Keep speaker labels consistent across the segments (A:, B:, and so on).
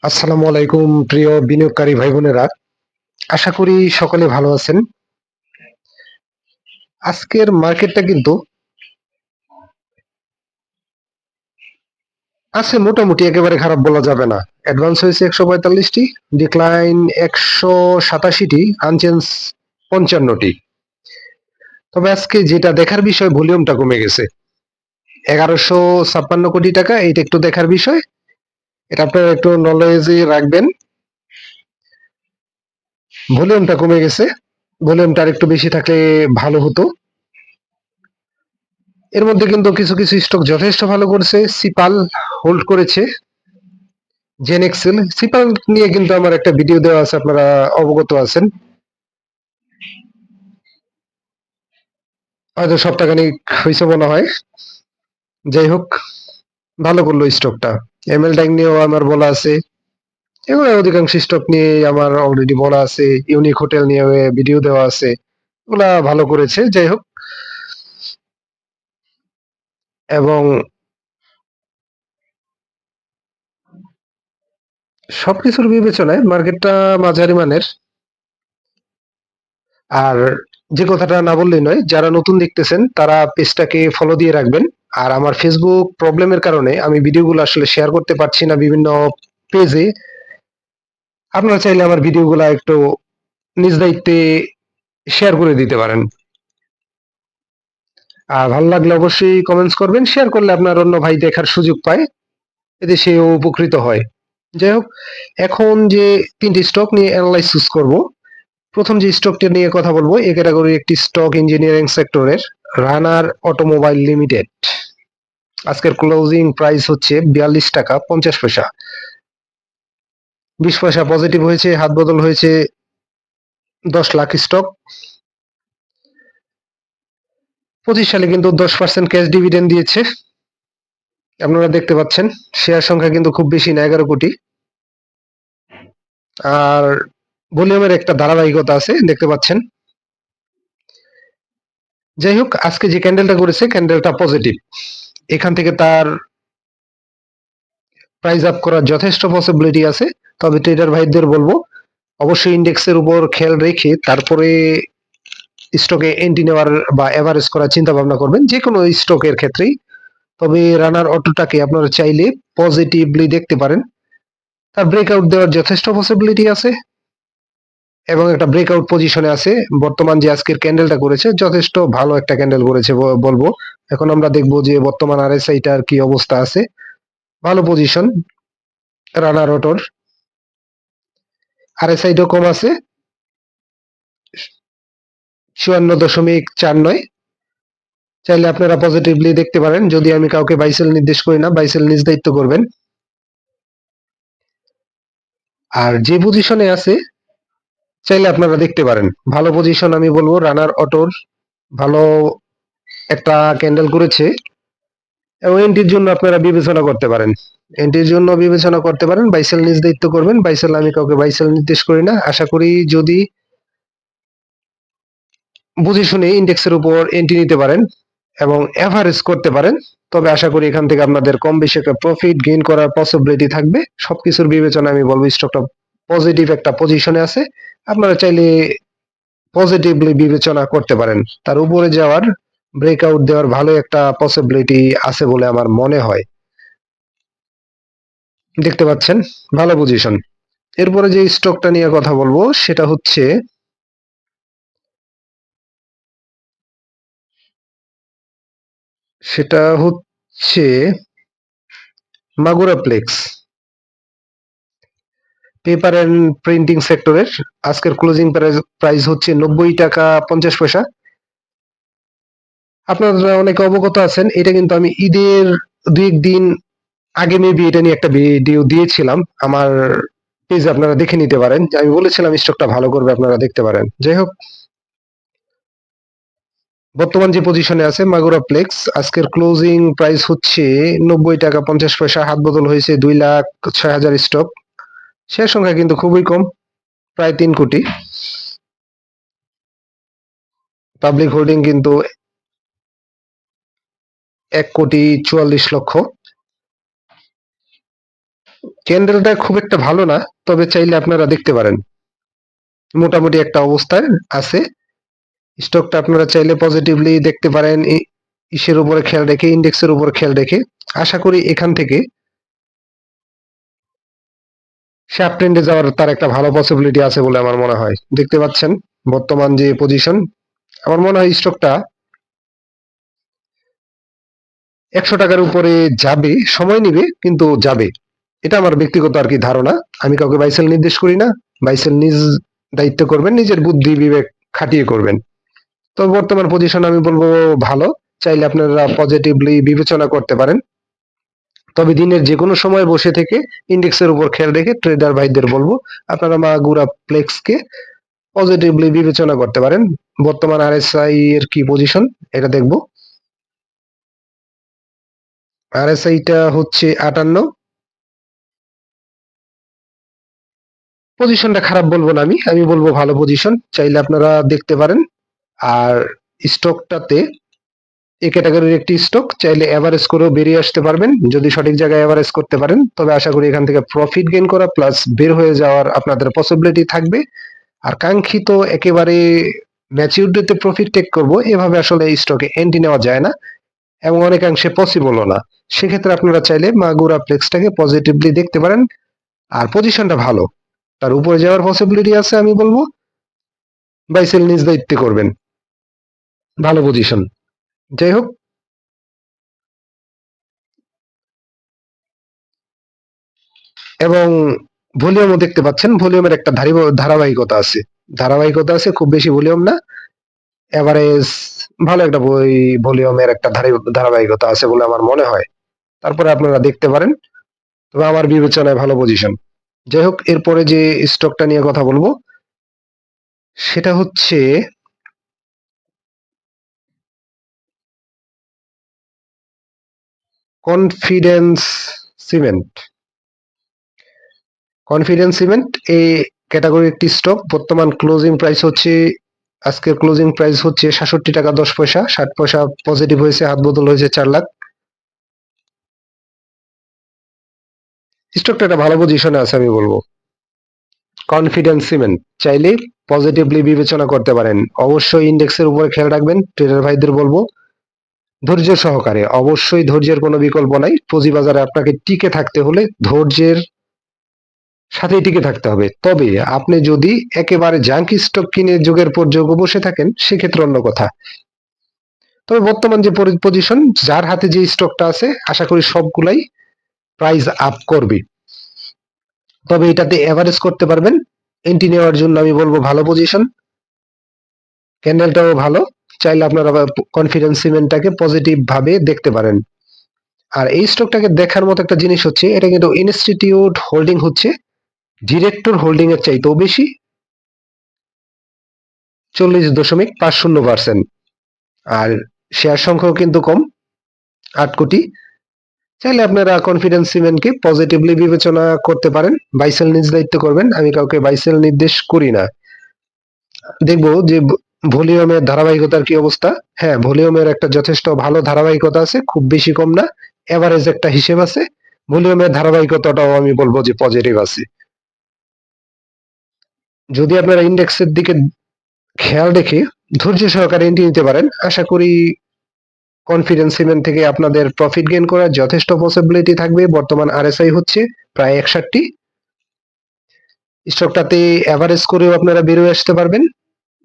A: আসসালামু আলাইকুম প্রিয় বিনিয়োগকারী ভাই বোনেরা। আশা করি সকলে ভালো আছেন। আজকের মার্কেটটা কিন্তু আছে মোটামুটি, একেবারে খারাপ বলা যাবে না। অ্যাডভান্স হয়েছে 145টি, ডিক্লাইন 187টি, আনচেঞ্জ 55টি। তবে আজকে যেটা দেখার বিষয়, ভলিউমটা কমে গেছে 1156 কোটি টাকা। এইটা একটু দেখার বিষয়, এটা আপনারা একটু নলেজে রাখবেন। ভলিউমটা কমে গেছে, ভলিউমটা আর একটু বেশি থাকলে ভালো হতো। এর মধ্যে কিন্তু কিছু কিছু স্টক যথেষ্ট ভালো করছে। সিপাল হোল্ড করেছে, জেন এক্সেল। সিপাল নিয়ে কিন্তু আমার একটা ভিডিও দেওয়া আছে, আপনারা অবগত আছেন। হয়তো সপ্তাহখানিক হয়েছে মনে হয়। যাই হোক, ভালো করলো স্টকটা। এমএল ট্যাঙ্ক নিয়েও আমার বলা আছে। এগুলো অধিকাংশ স্টক নিয়ে আমার অলরেডি বলা আছে। ইউনিক হোটেল নিয়ে ভিডিও দেওয়া আছে, ওগুলা ভালো করেছে। যাই হোক, এবং সবকিছুর বিবেচনায় মার্কেটটা মাঝারি মানের। আর যে কথাটা না বললেই নয়, যারা নতুন দেখতেছেন তারা পেজটাকে ফলো দিয়ে রাখবেন। আর আমার ফেসবুক প্রবলেমের কারণে আমি ভিডিওগুলো আসলে শেয়ার করতে পারছি না বিভিন্ন পেজে। আপনারা চাইলে আমার ভিডিওগুলো একটু নিজ দায়িত্বে শেয়ার করে দিতে পারেন। আর ভালো লাগলে অবশ্যই কমেন্টস করবেন। শেয়ার করলে আপনার অন্য ভাই দেখার সুযোগ পায়, এতে সেও উপকৃত হয়। যাই হোক, এখন যে তিনটি স্টক নিয়ে অ্যানালাইসিস করব। প্রথম যে স্টকটি নিয়ে কথা বলবো, এ ক্যাটাগরির একটি স্টক, ইঞ্জিনিয়ারিং সেক্টরের, রানার অটোমোবাইল লিমিটেড। আজকের ক্লোজিং প্রাইস হচ্ছে 42 টাকা 50 পয়সা। 20 পয়সা পজিটিভ হয়েছে, হাত বদল হয়েছে 10 লাখ স্টক। 25 সালে কিন্তু 10% ক্যাশ ডিভিডেন্ড দিয়েছে, আপনারা দেখতে পাচ্ছেন। শেয়ার সংখ্যা কিন্তু খুব বেশি না, 11 কোটি। আর ভলিউমের একটা ধারাবাহিকতা আছে, দেখতে পাচ্ছেন। যাই হোক, আজকে যে ক্যান্ডেলটা করেছে, ক্যান্ডেলটা পজিটিভ। এখান থেকে তার প্রাইস আপ করার যথেষ্ট পসিবিলিটি আছে। তবে ট্রেডার ভাইদের বলবো, অবশ্যই ইন্ডেক্সের উপর খেয়াল রেখে তারপরে স্টকে এন্ট্রি নেওয়ার বা এভারেজ করার চিন্তা ভাবনা করবেন, যে কোনো স্টকের ক্ষেত্রেই। তবে রানার অটোটাকে আপনারা চাইলে পজিটিভলি দেখতে পারেন। তার ব্রেকআউট দেওয়ার যথেষ্ট পসিবিলিটি আছে এবং একটা ব্রেকআউট পজিশনে আছে। বর্তমান যে আজকের ক্যান্ডেলটা করেছে, যথেষ্ট ভালো একটা ক্যান্ডেল করেছে বলবো। এখন আমরা দেখবো যে বর্তমান আরএসআইটার কি অবস্থা আছে। ভালো পজিশন রানার অটোর, আরএসআইটাও কম আছে 54.49। চাইলে আপনারা পজিটিভলি দেখতে পারেন। যদি আমি কাউকে বাইসেল নির্দেশ করি না, বাইসেল নিজ দায়িত্ব করবেন। আর যে পজিশনে আছে চাইলে আপনারা দেখতে পারেন। ভালো পজিশন আমি বলবো রানার অটোর, ভালো একটা ক্যান্ডেল করেছে এবং এন্ট্রির জন্য আপনারা বিবেচনা করতে পারেন। এন্ট্রির জন্য বিবেচনা করতে পারেন, বাইসেল নিজ দায়িত্ব করবেন। বাইসেল আমি কাউকে বাইসেল নির্দেশ করি না। আশা করি যদি বুঝে শুনে ইন্ডেক্সের উপর এন্ট্রি নিতে পারেন এবং এভারেজ করতে পারেন, তবে আশা করি এখান থেকে আপনাদের কম বেশি একটা প্রফিট গেইন করার পসিবিলিটি থাকবে। সবকিছুর বিবেচনা আমি বলবো স্টকটা পজিটিভ একটা পজিশনে আছে। আপনারা চাইলে পজিটিভলি বিবেচনা করতে পারেন। তার উপরে যাওয়ার, ব্রেকআউট দেওয়ার ভালো একটা পসিবিলিটি আছে বলে আমার মনে হয়। দেখতে পাচ্ছেন, ভালো পজিশন। এরপরে যে স্টকটা নিয়ে কথা বলবো সেটা হচ্ছে মাগুরা প্লেক্স, পেপার এন্ড প্রিন্টিং সেক্টরের। আজকের ক্লোজিং প্রাইস হচ্ছে 90 টাকা 50 পয়সা। আপনারা অনেকে অবগত আছেন, এটা কিন্তু আমি ঈদের দুই একদিন আগে মেবি এটা নিয়ে একটা ভিডিও দিয়েছিলাম আমার পেজে, আপনারা দেখে নিতে পারেন। আমি বলেছিলাম স্টকটা ভালো করবে, আপনারা দেখতে পারেন। যাই হোক, বর্তমান যে পজিশনে আছে মাগুরা প্লেক্স, আজকের ক্লোজিং প্রাইস হচ্ছে 90 টাকা 50 পয়সা। হাত বদল হয়েছে 2,06,000 স্টক। শেয়ার সংখ্যা কিন্তু খুবই কম, প্রায় 3 কোটি। পাবলিক হোল্ডিং কিন্তু 1,44,00,000। ক্যান্ডেলটা খুব একটা ভালো না, তবে চাইলে আপনারা দেখতে পারেন মোটামুটি একটা অবস্থায় আছে। স্টকটা আপনারা চাইলে পজিটিভলি দেখতে পারেন ইসের উপরে খেয়াল রেখে, ইন্ডেক্সের উপর খেয়াল রেখে। আশা করি এখান থেকে সে আপ ট্রেন্ডে যাওয়ার তার একটা ভালো পসিবিলিটি আছে বলে আমার মনে হয়। দেখতে পাচ্ছেন বর্তমান যে পজিশন, আমার মনে হয় স্টকটা 100 টাকার উপরে যাবে, সময় নিবে কিন্তু যাবে। এটা আমার ব্যক্তিগত আর কি ধারণা। আমি কাউকে বাইসেল নির্দেশ করি না। বাইসেল নিজ দায়িত্ব করবেন, নিজের বুদ্ধি বিবেক খাটিয়ে করবেন। তো বর্তমান পজিশন আমি বলবো ভালো, চাইলে আপনারা পজিটিভলি বিবেচনা করতে পারেন। তবে দিনের যে কোনো সময় বসে থেকে ইন্ডেক্সের উপর খেয়াল রেখে ট্রেডার ভাইদের বলবো আপনারা মাগুরা ফ্লেক্সকে পজিটিভলি বিবেচনা করতে পারেন। বর্তমান আরএসআই এর কি পজিশন এটা দেখবো। আরএসআই টা হচ্ছে 58। পজিশনটা খারাপ বলবো না, আমি বলবো ভালো পজিশন, চাইলে আপনারা দেখতে পারেন। আর স্টকটাতে এই ক্যাটাগরির একটি স্টক, চাইলে এভারেজ করেও বেরিয়ে আসতে পারবেন যদি সঠিক জায়গায় এভারেজ করতে পারেন। তবে আশা করি এখান থেকে প্রফিট গেইন করা প্লাস বের হয়ে যাওয়ার আপনাদের পসিবিলিটি থাকবে। আর কাঙ্ক্ষিত একেবারে ম্যাচিউরিটিতে প্রফিট টেক করব এভাবে আসলে এই স্টকে এন্ট্রি নেওয়া যায় না, এবং অনেকাংশে পসিবলও না। সেক্ষেত্রে আপনারা চাইলে মাগুরা ফ্লেক্সটাকে পজিটিভলি দেখতে পারেন। আর পজিশনটা ভালো, তার উপরে যাওয়ার পসিবিলিটি আছে, আমি বলবো বাই সেল নিজ দায়িত্বে করবেন, ভালো পজিশন। যাই হোক, এবং ভলিউমও দেখতে পাচ্ছেন, ভলিউমের একটা ধারাবাহিকতা আছে, ধারাবাহিকতা আছে, খুব বেশি ভলিউম না, এভারেজ ভালো একটা বই ভলিউমের একটা ধারাবাহিকতা আছে বলে আমার মনে হয়। তারপরে আপনারা দেখতে পারেন, তবে আমার বিবেচনায় ভালো পজিশন। যাই হোক, এরপরে যে স্টকটা নিয়ে কথা বলবো সেটা হচ্ছে কনফিডেন্স সিমেন্ট। কনফিডেন্স সিমেন্ট এই ক্যাটাগরি একটি স্টক, বর্তমান ক্লোজিং প্রাইস হচ্ছে, আজকের ক্লোজিং প্রাইস হচ্ছে 67 টাকা 10 পয়সা, 60 পয়সা পজিটিভ হয়েছে, হাত বদল হয়েছে 4 লাখ। স্টকটা একটা ভালো পজিশনে আছে আমি বলবো। কনফিডেন্স সিমেন্ট চাইলে পজিটিভলি বিবেচনা করতে পারেন। অবশ্যই ইন্ডেক্সের উপরে খেয়াল রাখবেন, ট্রেডার ভাইদের বলবো ধৈর্য সহকারে, অবশ্যই ধৈর্যের কোনো বিকল্প নাই। পুঁজিবাজারে আপনাকে টিকে থাকতে হলে ধৈর্যের সাথেই টিকে থাকতে হবে। তবে আপনি যদি একেবারে জাঙ্ক স্টক কিনে যুগের পর যুগ বসে থাকেন সেক্ষেত্রে অন্য কথা। তবে বর্তমান যে পজিশন, যার হাতে যে স্টকটা আছে আশা করি সবগুলাই প্রাইস আপ করবে। তবে এটাতে এভারেজ করতে পারবেন। এন্ট্রি নেওয়ার জন্য আমি বলবো ভালো পজিশন, ক্যান্ডেলটাও ভালো, চাইলে আপনারা কনফিডেন্স সিমেন্টটাকে পজিটিভ ভাবে দেখতে পারেন। আর এই স্টকটাকে দেখার মতো একটা জিনিস হচ্ছে এটা কিন্তু ইনস্টিটিউট হোল্ডিং হচ্ছে ডিরেক্টর হোল্ডিং এর চাইতেও বেশি, 40.50%। আর শেয়ার সংখ্যাও কিন্তু কম, 8 কোটি। চাইলে আপনারা কনফিডেন্স সিমেন্টকে পজিটিভলি বিবেচনা করতে পারেন, বাইসেল নিজ দায়িত্ব করবেন, আমি কাউকে বাইসেল নির্দেশ করি না। দেখবো যে ভলিউমের ধারাবাহিকতার কি অবস্থা। হ্যাঁ, ভলিউমের একটা যথেষ্ট ভালো ধারাবাহিকতা আছে, খুব বেশি কম না, এভারেজ একটা হিসেব আছে। ভলিউমের ধারাবাহিকতাটাও আমি বলবো যে পজিটিভ আছে। যদি আপনারা ইন্ডেক্সের দিকে খেয়াল রেখে ধৈর্য সহকারে এন্ট্রি নিতে পারেন, আশা করি কনফিডেন্স সিমেন্ট থেকে আপনাদের প্রফিট গেইন করার যথেষ্ট পসিবিলিটি থাকবে। বর্তমান আরএসআই হচ্ছে প্রায় 61। স্টকটাতে এভারেজ করেও আপনারা বেরিয়ে আসতে পারবেন,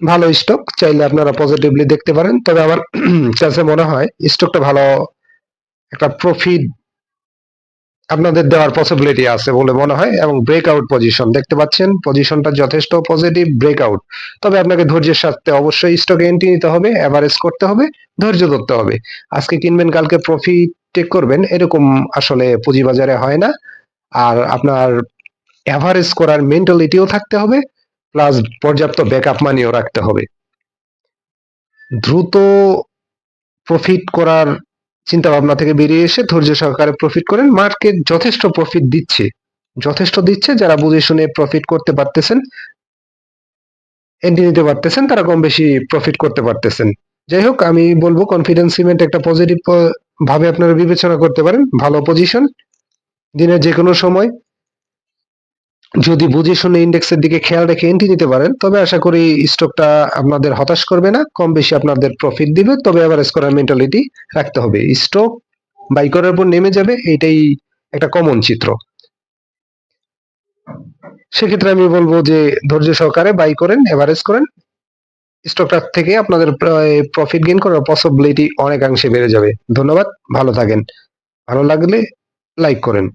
A: ভালো স্টক, চাইলে আপনারা পজিটিভলি দেখতে পারেন। তবে আমার কাছে মনে হয় স্টকটা ভালো একটা প্রফিট আপনাদের দেওয়ার পসিবিলিটি আছে বলে মনে হয়। এবং ব্রেকআউট পজিশন দেখতে পাচ্ছেন, পজিশনটা যথেষ্ট পজিটিভ ব্রেকআউট। তবে আপনাকে ধৈর্যের সাথে অবশ্যই স্টকে এন্ট্রি নিতে হবে, এভারেজ করতে হবে, ধৈর্য ধরতে হবে। আজকে কিনবেন কালকে প্রফিট টেক করবেন এরকম আসলে পুঁজিবাজারে হয় না। আর আপনার এভারেজ করার মেন্টালিটিও থাকতে হবে, প্লাস পর্যাপ্ত ব্যাকআপ মানিও রাখতে হবে। দ্রুত প্রফিট করার চিন্তা ভাবনা থেকে বেরিয়ে এসে ধৈর্য সহকারে প্রফিট করেন। মার্কেট যথেষ্ট প্রফিট দিচ্ছে, যথেষ্ট দিচ্ছে। যারা বুঝে শুনে প্রফিট করতে পারতেছেন, এন্ট্রি নিতে পারতেছেন, তারা কম বেশি প্রফিট করতে পারতেছেন। যাই হোক, আমি বলবো কনফিডেন্স সিমেন্ট একটা পজিটিভ ভাবে আপনারা বিবেচনা করতে পারেন, ভালো পজিশন, দিনের যে কোনো সময় যদি বুঝে শুনে ইন্ডেক্সের দিকে খেয়াল রেখে এন্ট্রি নিতে পারেন তবে আশা করি স্টকটা আপনাদের হতাশ করবে না, কম বেশি আপনাদের প্রফিট দিবে, তবে এভারেজ করার মেন্টালিটি রাখতে হবে। স্টক বাই করার পর নেমে যাবে, এটাই একটা কমন চিত্র। সেক্ষেত্রে আমি বলবো যে ধৈর্য সহকারে বাই করেন, এভারেজ করেন, স্টকটার থেকে আপনাদের প্রফিট গেইন করার পসিবিলিটি অনেকাংশে বেড়ে যাবে। ধন্যবাদ, ভালো থাকেন। ভালো লাগলে লাইক করেন।